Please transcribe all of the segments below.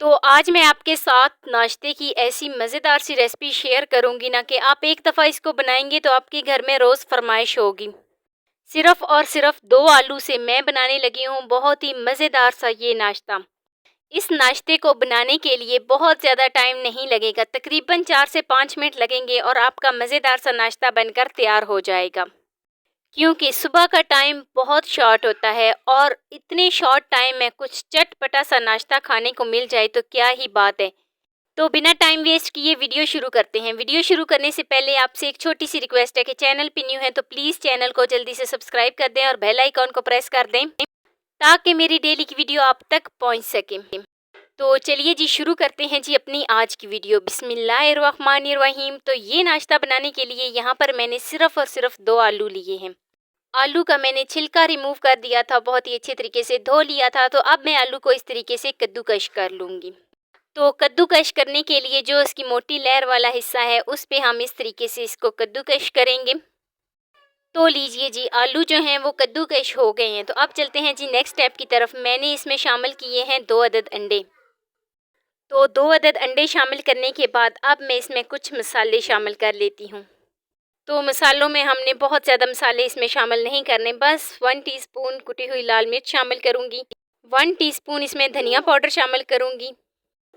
तो आज मैं आपके साथ नाश्ते की ऐसी मज़ेदार सी रेसिपी शेयर करूँगी ना कि आप एक दफ़ा इसको बनाएँगे तो आपके घर में रोज़ फ़रमाइश होगी। सिर्फ़ और सिर्फ़ 2 आलू से मैं बनाने लगी हूँ बहुत ही मज़ेदार सा ये नाश्ता। इस नाश्ते को बनाने के लिए बहुत ज़्यादा टाइम नहीं लगेगा, तकरीबन 4 से 5 मिनट लगेंगे और आपका मज़ेदार सा नाश्ता बनकर तैयार हो जाएगा। क्योंकि सुबह का टाइम बहुत शॉर्ट होता है और इतने शॉर्ट टाइम में कुछ चटपटा सा नाश्ता खाने को मिल जाए तो क्या ही बात है। तो बिना टाइम वेस्ट किए वीडियो शुरू करते हैं। वीडियो शुरू करने से पहले आपसे एक छोटी सी रिक्वेस्ट है कि चैनल पे न्यू है तो प्लीज़ चैनल को जल्दी से सब्सक्राइब कर दें और बेल आइकॉन को प्रेस कर दें ताकि मेरी डेली की वीडियो आप तक पहुंच सके। तो चलिए जी शुरू करते हैं जी अपनी आज की वीडियो। बिस्मिल्लाहिर्रहमानिर्रहीम। तो ये नाश्ता बनाने के लिए यहाँ पर मैंने सिर्फ और सिर्फ 2 आलू लिए हैं। आलू का मैंने छिलका रिमूव कर दिया था, बहुत ही अच्छे तरीके से धो लिया था। तो अब मैं आलू को इस तरीके से कद्दूकश कर लूँगी। तो कद्दूकश करने के लिए जो इसकी मोटी लहर वाला हिस्सा है उस पे हम इस तरीके से इसको कद्दूकश करेंगे। तो लीजिए जी आलू जो हैं वो कद्दूकश हो गए हैं। तो अब चलते हैं जी नेक्स्ट स्टेप की तरफ। मैंने इसमें शामिल किए हैं 2 अदद अंडे। तो 2 अदद अंडे शामिल करने के बाद अब मैं इसमें कुछ मसाले शामिल कर लेती हूँ। तो मसालों में हमने बहुत ज़्यादा मसाले इसमें शामिल नहीं करने, बस 1 टीस्पून कुटी हुई लाल मिर्च शामिल करूँगी, 1 टीस्पून इसमें धनिया पाउडर शामिल करूँगी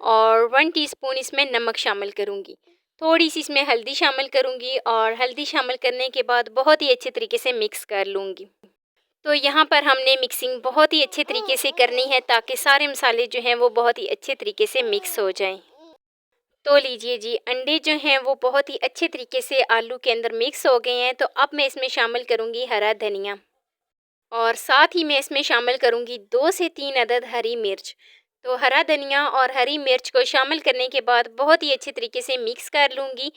और 1 टीस्पून इसमें नमक शामिल करूँगी। थोड़ी सी इसमें हल्दी शामिल करूँगी और हल्दी शामिल करने के बाद बहुत ही अच्छे तरीके से मिक्स कर लूँगी। तो यहाँ पर हमने मिक्सिंग बहुत ही अच्छे तरीके से करनी है ताकि सारे मसाले जो हैं वो बहुत ही अच्छे तरीके से मिक्स हो जाएं। तो लीजिए जी अंडे जो हैं वो बहुत ही अच्छे तरीके से आलू के अंदर मिक्स हो गए हैं। तो अब मैं इसमें शामिल करूँगी हरा धनिया और साथ ही मैं इसमें शामिल करूँगी 2 से 3 अदद हरी मिर्च। तो हरा धनिया और हरी मिर्च को शामिल करने के बाद बहुत ही अच्छे तरीके से मिक्स कर लूँगी।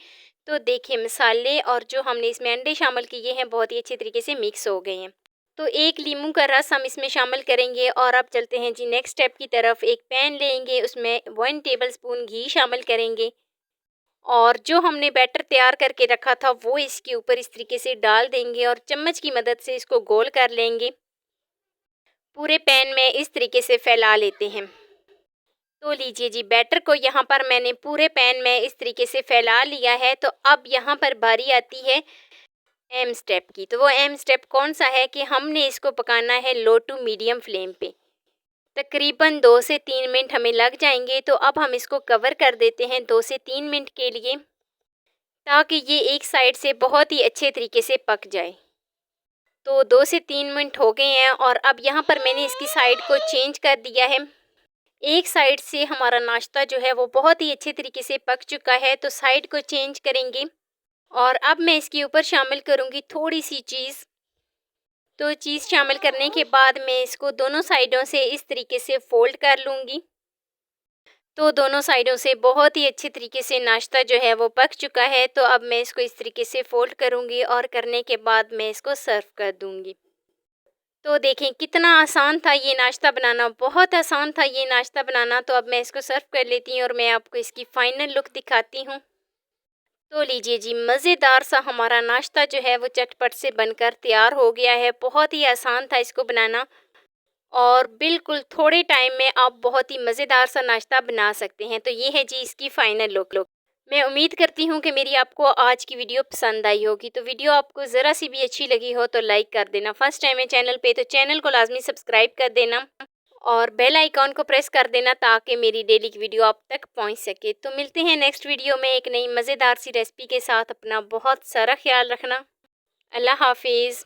तो देखिए मसाले और जो हमने इसमें अंडे शामिल किए हैं बहुत ही अच्छे तरीके से मिक्स हो गए हैं। तो 1 लीमू का रस हम इसमें शामिल करेंगे और अब चलते हैं जी नेक्स्ट स्टेप की तरफ। एक पैन लेंगे, उसमें 1 टेबलस्पून घी शामिल करेंगे और जो हमने बैटर तैयार करके रखा था वो इसके ऊपर इस तरीके से डाल देंगे और चम्मच की मदद से इसको गोल कर लेंगे। पूरे पैन में इस तरीके से फैला लेते हैं। तो लीजिए जी बैटर को यहाँ पर मैंने पूरे पैन में इस तरीके से फैला लिया है। तो अब यहाँ पर बारी आती है एम स्टेप की। तो वो एम स्टेप कौन सा है कि हमने इसको पकाना है लो टू मीडियम फ्लेम पे। तकरीबन 2 से 3 मिनट हमें लग जाएंगे। तो अब हम इसको कवर कर देते हैं 2 से 3 मिनट के लिए ताकि ये एक साइड से बहुत ही अच्छे तरीके से पक जाए। तो 2 से 3 मिनट हो गए हैं और अब यहाँ पर मैंने इसकी साइड को चेंज कर दिया है। एक साइड से हमारा नाश्ता जो है वो बहुत ही अच्छे तरीके से पक चुका है। तो साइड को चेंज करेंगे और अब मैं इसके ऊपर शामिल करूँगी थोड़ी सी चीज़। तो चीज़ शामिल करने के बाद मैं इसको दोनों साइडों से इस तरीके से फ़ोल्ड कर लूँगी। तो दोनों साइडों से बहुत ही अच्छे तरीके से नाश्ता जो है वो पक चुका है। तो अब मैं इसको इस तरीके से फ़ोल्ड करूँगी और करने के बाद मैं इसको सर्व कर दूँगी। तो देखें कितना आसान था ये नाश्ता बनाना, बहुत आसान था ये नाश्ता बनाना। तो अब मैं इसको सर्व कर लेती हूँ और मैं आपको इसकी फ़ाइनल लुक दिखाती हूँ। तो लीजिए जी मज़ेदार सा हमारा नाश्ता जो है वो चटपट से बनकर तैयार हो गया है। बहुत ही आसान था इसको बनाना और बिल्कुल थोड़े टाइम में आप बहुत ही मज़ेदार सा नाश्ता बना सकते हैं। तो ये है जी इसकी फ़ाइनल लुक। मैं उम्मीद करती हूँ कि मेरी आपको आज की वीडियो पसंद आई होगी। तो वीडियो आपको ज़रा सी भी अच्छी लगी हो तो लाइक कर देना। फर्स्ट टाइम है चैनल पे तो चैनल को लाजमी सब्सक्राइब कर देना और बेल आइकॉन को प्रेस कर देना ताकि मेरी डेली की वीडियो आप तक पहुँच सके। तो मिलते हैं नेक्स्ट वीडियो में एक नई मज़ेदार सी रेसिपी के साथ। अपना बहुत सारा ख्याल रखना। अल्लाह हाफिज़।